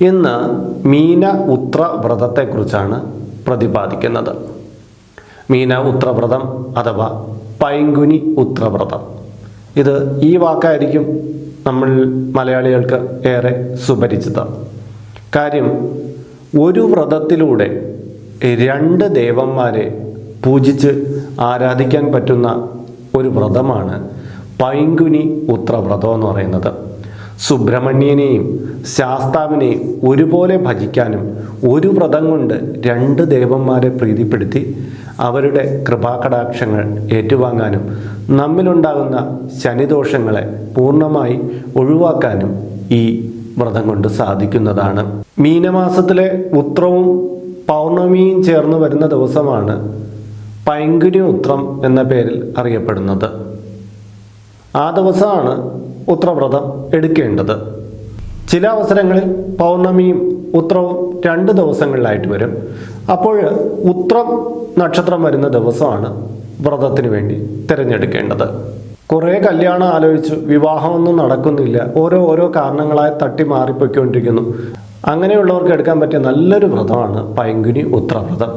ഇന്ന് മീന ഉത്ര വ്രതത്തെക്കുറിച്ചാണ് പ്രതിപാദിക്കുന്നത്. മീന ഉത്രവ്രതം അഥവാ പൈങ്കുനി ഉത്രവ്രതം. ഇത് ഈ വാക്കായിരിക്കും നമ്മൾ മലയാളികൾക്ക് ഏറെ സുപരിചിതം. കാര്യം, ഒരു വ്രതത്തിലൂടെ രണ്ട് ദേവന്മാരെ പൂജിച്ച് ആരാധിക്കാൻ പറ്റുന്ന ഒരു വ്രതമാണ് പൈങ്കുനി ഉത്രവ്രതം എന്ന് പറയുന്നത്. സുബ്രഹ്മണ്യനെയും ശാസ്താവിനെയും ഒരുപോലെ ഭജിക്കാനും ഒരു വ്രതം കൊണ്ട് രണ്ട് ദേവന്മാരെ പ്രീതിപ്പെടുത്തി അവരുടെ കൃപാകടാക്ഷങ്ങൾ ഏറ്റുവാങ്ങാനും നമ്മിലുണ്ടാകുന്ന ശനിദോഷങ്ങളെ പൂർണ്ണമായി ഒഴിവാക്കാനും ഈ വ്രതം കൊണ്ട് സാധിക്കുന്നതാണ്. മീനമാസത്തിലെ ഉത്രവും പൗർണമിയും ചേർന്ന് വരുന്ന ദിവസമാണ് പൈങ്കുനി ഉത്രം എന്ന പേരിൽ അറിയപ്പെടുന്നത്. ആ ദിവസമാണ് ഉത്രവ്രതം എടുക്കേണ്ടത്. ചില അവസരങ്ങളിൽ പൗർണമിയും ഉത്രവും 2 ദിവസങ്ങളിലായിട്ട് വരും. അപ്പോൾ ഉത്രം നക്ഷത്രം വരുന്ന ദിവസമാണ് വ്രതത്തിന് വേണ്ടി തിരഞ്ഞെടുക്കേണ്ടത്. കുറേ കല്യാണം ആലോചിച്ചു വിവാഹമൊന്നും നടക്കുന്നില്ല, ഓരോ കാരണങ്ങളായി തട്ടി മാറിപ്പോയിക്കൊണ്ടിരിക്കുന്നു. അങ്ങനെയുള്ളവർക്ക് എടുക്കാൻ പറ്റിയ നല്ലൊരു വ്രതമാണ് പൈങ്കുനി ഉത്രവ്രതം.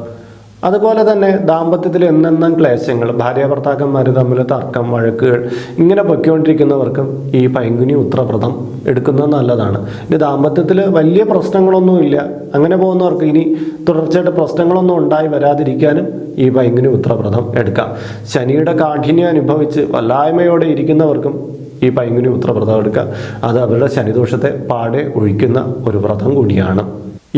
അതുപോലെ തന്നെ ദാമ്പത്യത്തിൽ എന്നെന്നും ക്ലേശങ്ങൾ, ഭാര്യാഭർത്താക്കന്മാർ തമ്മിൽ തർക്കം, വഴക്കുകൾ ഇങ്ങനെ പൊയ്ക്കൊണ്ടിരിക്കുന്നവർക്കും ഈ പൈങ്കുനി ഉത്രവ്രതം എടുക്കുന്നത് നല്ലതാണ്. ഇനി ദാമ്പത്യത്തിൽ വലിയ പ്രശ്നങ്ങളൊന്നുമില്ല, അങ്ങനെ പോകുന്നവർക്ക് ഇനി തുടർച്ചയായിട്ട് പ്രശ്നങ്ങളൊന്നും ഉണ്ടായി വരാതിരിക്കാനും ഈ പൈങ്കുനി ഉത്രവ്രതം എടുക്കാം. ശനിയുടെ കാഠിന്യം അനുഭവിച്ച് വല്ലായ്മയോടെ ഇരിക്കുന്നവർക്കും ഈ പൈങ്കുനി ഉത്രവ്രതം എടുക്കാം. അത് അവരുടെ ശനിദോഷത്തെ പാടെ ഒഴിക്കുന്ന ഒരു വ്രതം കൂടിയാണ്.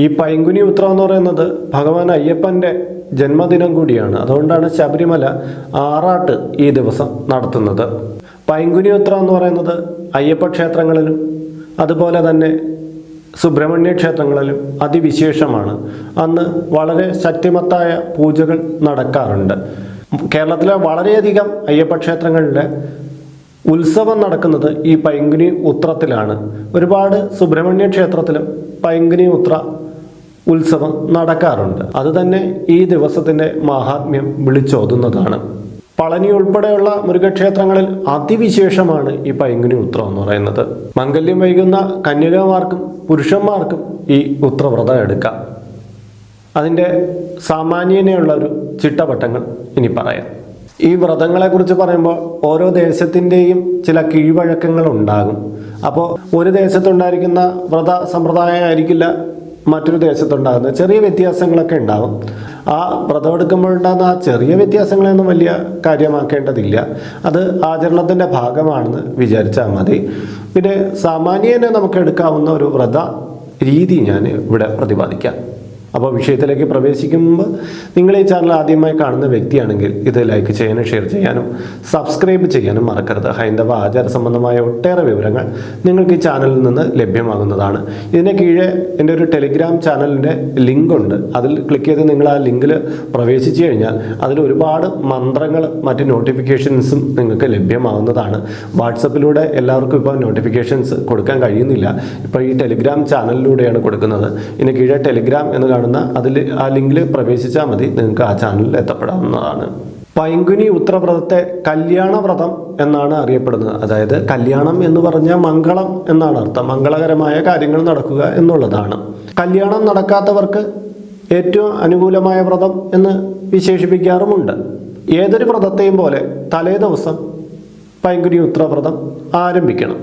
ഈ പൈങ്കുനി ഉത്രം എന്ന് പറയുന്നത് ഭഗവാൻ അയ്യപ്പൻ്റെ ജന്മദിനം കൂടിയാണ്. അതുകൊണ്ടാണ് ശബരിമല ആറാട്ട് ഈ ദിവസം നടത്തുന്നത്. പൈങ്കുനി ഉത്രം എന്ന് പറയുന്നത് അയ്യപ്പ ക്ഷേത്രങ്ങളിലും അതുപോലെ തന്നെ സുബ്രഹ്മണ്യ ക്ഷേത്രങ്ങളിലും അതിവിശേഷമാണ്. അന്ന് വളരെ ശക്തിമത്തായ പൂജകൾ നടക്കാറുണ്ട്. കേരളത്തിലെ വളരെയധികം അയ്യപ്പ ക്ഷേത്രങ്ങളിലെ ഉത്സവം നടക്കുന്നത് ഈ പൈങ്കുനി ഉത്രത്തിലാണ്. ഒരുപാട് സുബ്രഹ്മണ്യ ക്ഷേത്രത്തിലും പൈങ്കുനി ഉത്ര ഉത്സവം നടക്കാറുണ്ട്. അതുതന്നെ ഈ ദിവസത്തിൻ്റെ മാഹാത്മ്യം വിളിച്ചോതുന്നതാണ്. പളനി ഉൾപ്പെടെയുള്ള മുരുകക്ഷേത്രങ്ങളിൽ അതിവിശേഷമാണ് ഈ പൈങ്കുനി ഉത്രം എന്ന് പറയുന്നത്. മംഗല്യം വൈകുന്ന കന്യകമാർക്കും പുരുഷന്മാർക്കും ഈ ഉത്രവ്രതം എടുക്കാം. അതിൻ്റെ സാമാന്യനെയുള്ള ഒരു ചിട്ടവട്ടങ്ങൾ ഇനി പറയാം. ഈ വ്രതങ്ങളെക്കുറിച്ച് പറയുമ്പോൾ ഓരോ ദേശത്തിൻ്റെയും ചില കീഴ്വഴക്കങ്ങൾ ഉണ്ടാകും. അപ്പോൾ ഒരു ദേശത്തുണ്ടായിരിക്കുന്ന വ്രത സമ്പ്രദായം ആയിരിക്കില്ല മറ്റൊരു ദേശത്തുണ്ടാകുന്നത്. ചെറിയ വ്യത്യാസങ്ങളൊക്കെ ഉണ്ടാകും. ആ വ്രതം എടുക്കുമ്പോഴുണ്ടാകുന്ന ആ ചെറിയ വ്യത്യാസങ്ങളൊന്നും വലിയ കാര്യമാക്കേണ്ടതില്ല. അത് ആചരണത്തിൻ്റെ ഭാഗമാണെന്ന് വിചാരിച്ചാൽ മതി. പിന്നെ സാമാന്യേന നമുക്ക് എടുക്കാവുന്ന ഒരു വ്രത രീതി ഞാൻ ഇവിടെ പ്രതിപാദിക്കാം. അപ്പോൾ വിഷയത്തിലേക്ക് പ്രവേശിക്കും മുമ്പ് നിങ്ങൾ ഈ ചാനൽ ആദ്യമായി കാണുന്ന വ്യക്തിയാണെങ്കിൽ ഇത് ലൈക്ക് ചെയ്യാനും ഷെയർ ചെയ്യാനും സബ്സ്ക്രൈബ് ചെയ്യാനും മറക്കരുത്. ഹൈന്ദവ ആചാര സംബന്ധമായ ഒട്ടേറെ വിവരങ്ങൾ നിങ്ങൾക്ക് ഈ ചാനലിൽ നിന്ന് ലഭ്യമാകുന്നതാണ്. ഇതിന് കീഴെ എൻ്റെ ഒരു ടെലിഗ്രാം ചാനലിൻ്റെ ലിങ്ക് ഉണ്ട്. അതിൽ ക്ലിക്ക് ചെയ്ത് നിങ്ങൾ ആ ലിങ്കിൽ പ്രവേശിച്ചു കഴിഞ്ഞാൽ അതിൽ ഒരുപാട് മന്ത്രങ്ങൾ മറ്റ് നോട്ടിഫിക്കേഷൻസും നിങ്ങൾക്ക് ലഭ്യമാകുന്നതാണ്. വാട്സപ്പിലൂടെ എല്ലാവർക്കും ഇപ്പോൾ നോട്ടിഫിക്കേഷൻസ് കൊടുക്കാൻ കഴിയുന്നില്ല. ഇപ്പോൾ ഈ ടെലിഗ്രാം ചാനലിലൂടെയാണ് കൊടുക്കുന്നത്. ഇതിന് കീഴെ ടെലിഗ്രാം എന്ന് കാണുന്ന അതിൽ ആ ലിങ്കിൽ പ്രവേശിച്ചാൽ മതി, നിങ്ങൾക്ക് ആ ചാനലിൽ എത്തപ്പെടാവുന്നതാണ്. പൈങ്കുനി ഉത്രവ്രതത്തെ കല്യാണ വ്രതം എന്നാണ് അറിയപ്പെടുന്നത്. അതായത് കല്യാണം എന്ന് പറഞ്ഞാൽ മംഗളം എന്നാണ് അർത്ഥം. മംഗളകരമായ കാര്യങ്ങൾ നടക്കുക എന്നുള്ളതാണ്. കല്യാണം നടക്കാത്തവർക്ക് ഏറ്റവും അനുകൂലമായ വ്രതം എന്ന് വിശേഷിപ്പിക്കാറുമുണ്ട്. ഏതൊരു വ്രതത്തെയും പോലെ തലേ ദിവസം പൈങ്കുനി ഉത്രവ്രതം ആരംഭിക്കണം.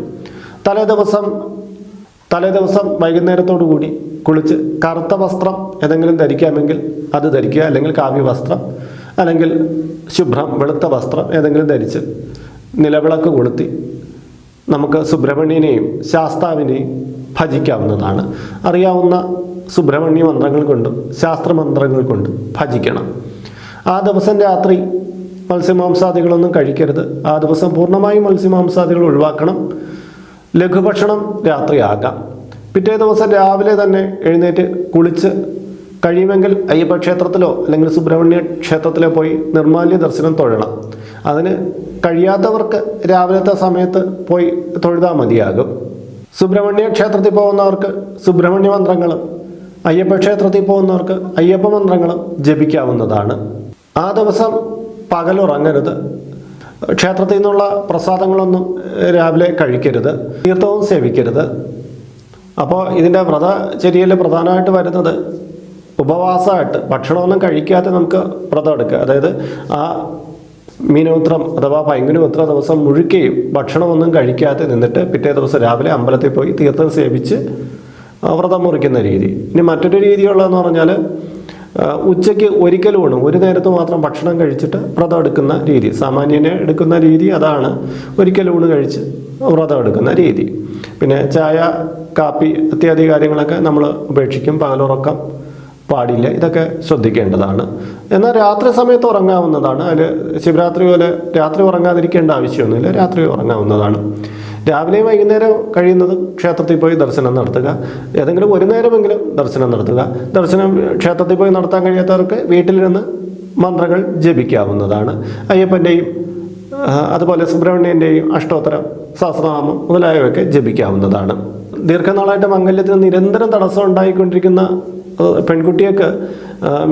തലേ ദിവസം വൈകുന്നേരത്തോടു കൂടി കുളിച്ച് കറുത്ത വസ്ത്രം ഏതെങ്കിലും ധരിക്കാമെങ്കിൽ അത് ധരിക്കുക, അല്ലെങ്കിൽ കാവ്യവസ്ത്രം അല്ലെങ്കിൽ ശുഭ്രം വെളുത്ത വസ്ത്രം ഏതെങ്കിലും ധരിച്ച് നിലവിളക്ക് കൊളുത്തി നമുക്ക് സുബ്രഹ്മണ്യനെയും ശാസ്താവിനെയും ഭജിക്കാവുന്നതാണ്. അറിയാവുന്ന സുബ്രഹ്മണ്യ മന്ത്രങ്ങൾ കൊണ്ടും ശാസ്ത്രമന്ത്രങ്ങൾ കൊണ്ടും ഭജിക്കണം. ആ ദിവസം രാത്രി മത്സ്യമാംസാദികളൊന്നും കഴിക്കരുത്. ആ ദിവസം പൂർണ്ണമായും മത്സ്യമാംസാദികൾ ഒഴിവാക്കണം. ലഘുഭക്ഷണം രാത്രിയാകാം. പിറ്റേ ദിവസം രാവിലെ തന്നെ എഴുന്നേറ്റ് കുളിച്ച് കഴിയുമെങ്കിൽ അയ്യപ്പ ക്ഷേത്രത്തിലോ അല്ലെങ്കിൽ സുബ്രഹ്മണ്യ ക്ഷേത്രത്തിലോ പോയി നിർമ്മാല്യ ദർശനം തൊഴണം. അതിന് കഴിയാത്തവർക്ക് രാവിലത്തെ സമയത്ത് പോയി തൊഴുതാൽ മതിയാകും. സുബ്രഹ്മണ്യ ക്ഷേത്രത്തിൽ പോകുന്നവർക്ക് സുബ്രഹ്മണ്യ മന്ത്രങ്ങളും അയ്യപ്പ ക്ഷേത്രത്തിൽ പോകുന്നവർക്ക് അയ്യപ്പ മന്ത്രങ്ങളും ജപിക്കാവുന്നതാണ്. ആ ദിവസം പകലുറങ്ങരുത്. ക്ഷേത്രത്തിൽ നിന്നുള്ള പ്രസാദങ്ങളൊന്നും രാവിലെ കഴിക്കരുത്. തീർത്ഥവും സേവിക്കരുത്. അപ്പോൾ ഇതിൻ്റെ വ്രതചര്യയിൽ പ്രധാനമായിട്ട് വരുന്നത് ഉപവാസമായിട്ട് ഭക്ഷണമൊന്നും കഴിക്കാതെ നമുക്ക് വ്രതം എടുക്കുക. അതായത് ആ മീനോത്രം അഥവാ പൈങ്കുനിയുത്ര ദിവസം മുഴുക്കുകയും ഭക്ഷണമൊന്നും കഴിക്കാതെ നിന്നിട്ട് പിറ്റേ ദിവസം രാവിലെ അമ്പലത്തിൽ പോയി തീർത്ഥം സേവിച്ച് വ്രതം മുറിക്കുന്ന രീതി. ഇനി മറ്റൊരു രീതിയുള്ളതെന്ന് പറഞ്ഞാൽ ഉച്ചയ്ക്ക് ഒരിക്കലും ഒരു നേരത്ത് മാത്രം ഭക്ഷണം കഴിച്ചിട്ട് വ്രതം എടുക്കുന്ന രീതി. സാമാന്യനെ എടുക്കുന്ന രീതി അതാണ്, ഒരിക്കലൂണ് കഴിച്ച് വ്രതം എടുക്കുന്ന രീതി. പിന്നെ ചായ, കാപ്പി ഇത്യാദി കാര്യങ്ങളൊക്കെ നമ്മൾ ഉപേക്ഷിക്കും. പകലുറക്കം പാടില്ല, ഇതൊക്കെ ശ്രദ്ധിക്കേണ്ടതാണ്. എന്നാൽ രാത്രി സമയത്ത് ഉറങ്ങാവുന്നതാണ്. അതിൽ ശിവരാത്രി പോലെ രാത്രി ഉറങ്ങാതിരിക്കേണ്ട ആവശ്യമൊന്നുമില്ല, രാത്രി ഉറങ്ങാവുന്നതാണ്. രാവിലെയും വൈകുന്നേരം കഴിയുന്നതും ക്ഷേത്രത്തിൽ പോയി ദർശനം നടത്തുക. ഏതെങ്കിലും ഒരു നേരമെങ്കിലും ദർശനം നടത്തുക. ദർശനം ക്ഷേത്രത്തിൽ പോയി നടത്താൻ കഴിയാത്തവർക്ക് വീട്ടിലിരുന്ന് മന്ത്രങ്ങൾ ജപിക്കാവുന്നതാണ്. അയ്യപ്പൻ്റെയും അതുപോലെ സുബ്രഹ്മണ്യൻ്റെയും അഷ്ടോത്തരം, സഹസ്രനാമം മുതലായവയൊക്കെ ജപിക്കാവുന്നതാണ്. ദീർഘനാളായിട്ട് മംഗല്യത്തിന് നിരന്തരം തടസ്സം ഉണ്ടായിക്കൊണ്ടിരിക്കുന്ന പെൺകുട്ടിയൊക്കെ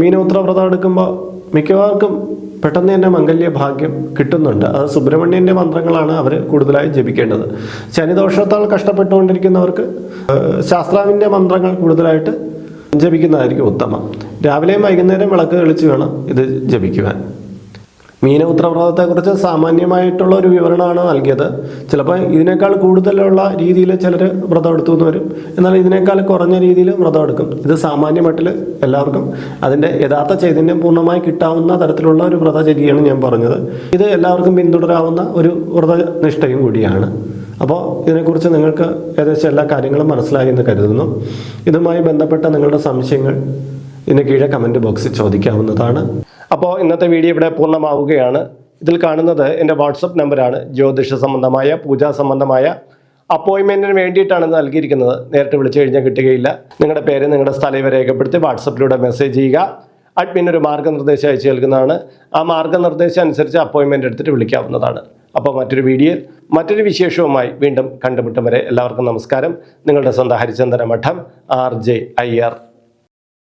മീനോത്ര വ്രതം എടുക്കുമ്പോൾ മിക്കവാർക്കും പെട്ടെന്ന് തന്നെ മംഗല്യ ഭാഗ്യം കിട്ടുന്നുണ്ട്. അത് സുബ്രഹ്മണ്യൻ്റെ മന്ത്രങ്ങളാണ് അവർ കൂടുതലായി ജപിക്കേണ്ടത്. ശനിദോഷത്താൽ കഷ്ടപ്പെട്ടുകൊണ്ടിരിക്കുന്നവർക്ക് ശാസ്ത്രാവിൻ്റെ മന്ത്രങ്ങൾ കൂടുതലായിട്ട് ജപിക്കുന്നതായിരിക്കും ഉത്തമം. രാവിലെയും വൈകുന്നേരം വിളക്ക് തെളിച്ച് വേണം ഇത് ജപിക്കുവാൻ. മീനോത്ര വ്രതത്തെക്കുറിച്ച് സാമാന്യമായിട്ടുള്ള ഒരു വിവരണമാണ് നൽകിയത്. ചിലപ്പോൾ ഇതിനേക്കാൾ കൂടുതലുള്ള രീതിയിൽ ചിലർ വ്രതം എടുത്തു എന്ന് വരും, എന്നാൽ ഇതിനേക്കാൾ കുറഞ്ഞ രീതിയിൽ വ്രതം എടുക്കും. ഇത് സാമാന്യ മട്ടിൽ എല്ലാവർക്കും അതിൻ്റെ യഥാർത്ഥ ചൈതന്യം പൂർണ്ണമായി കിട്ടാവുന്ന തരത്തിലുള്ള ഒരു വ്രതചര്യയാണ് ഞാൻ പറഞ്ഞത്. ഇത് എല്ലാവർക്കും പിന്തുടരാവുന്ന ഒരു വ്രതനിഷ്ഠയും കൂടിയാണ്. അപ്പോൾ ഇതിനെക്കുറിച്ച് നിങ്ങൾക്ക് ഏകദേശം എല്ലാ കാര്യങ്ങളും മനസ്സിലായി എന്ന് കരുതുന്നു. ഇതുമായി ബന്ധപ്പെട്ട നിങ്ങളുടെ സംശയങ്ങൾ ഇതിന് കീഴെ കമൻറ്റ് ബോക്സിൽ ചോദിക്കാവുന്നതാണ്. അപ്പോൾ ഇന്നത്തെ വീഡിയോ ഇവിടെ പൂർണ്ണമാവുകയാണ്. ഇതിൽ കാണുന്നത് എൻ്റെ വാട്സപ്പ് നമ്പറാണ്. ജ്യോതിഷ സംബന്ധമായ, പൂജാ സംബന്ധമായ അപ്പോയിൻമെൻറ്റിന് വേണ്ടിയിട്ടാണ് നൽകിയിരിക്കുന്നത്. നേരിട്ട് വിളിച്ചു കഴിഞ്ഞാൽ കിട്ടുകയില്ല. നിങ്ങളുടെ പേര്, നിങ്ങളുടെ സ്ഥലം ഇവ രേഖപ്പെടുത്തി വാട്സപ്പിലൂടെ മെസ്സേജ് ചെയ്യുക. അഡ്മിൻ ഒരു മാർഗ്ഗനിർദ്ദേശം അയച്ചു നൽകുന്നതാണ്. ആ മാർഗ്ഗനിർദ്ദേശം അനുസരിച്ച് അപ്പോയിൻമെൻറ്റ് എടുത്തിട്ട് വിളിക്കാവുന്നതാണ്. അപ്പോൾ മറ്റൊരു വീഡിയോയിൽ മറ്റൊരു വിശേഷവുമായി വീണ്ടും കണ്ടുമുട്ടും വരെ എല്ലാവർക്കും നമസ്കാരം. നിങ്ങളുടെ സ്വന്തം ഹരിചന്ദന മഠം, RJ അയ്യർ.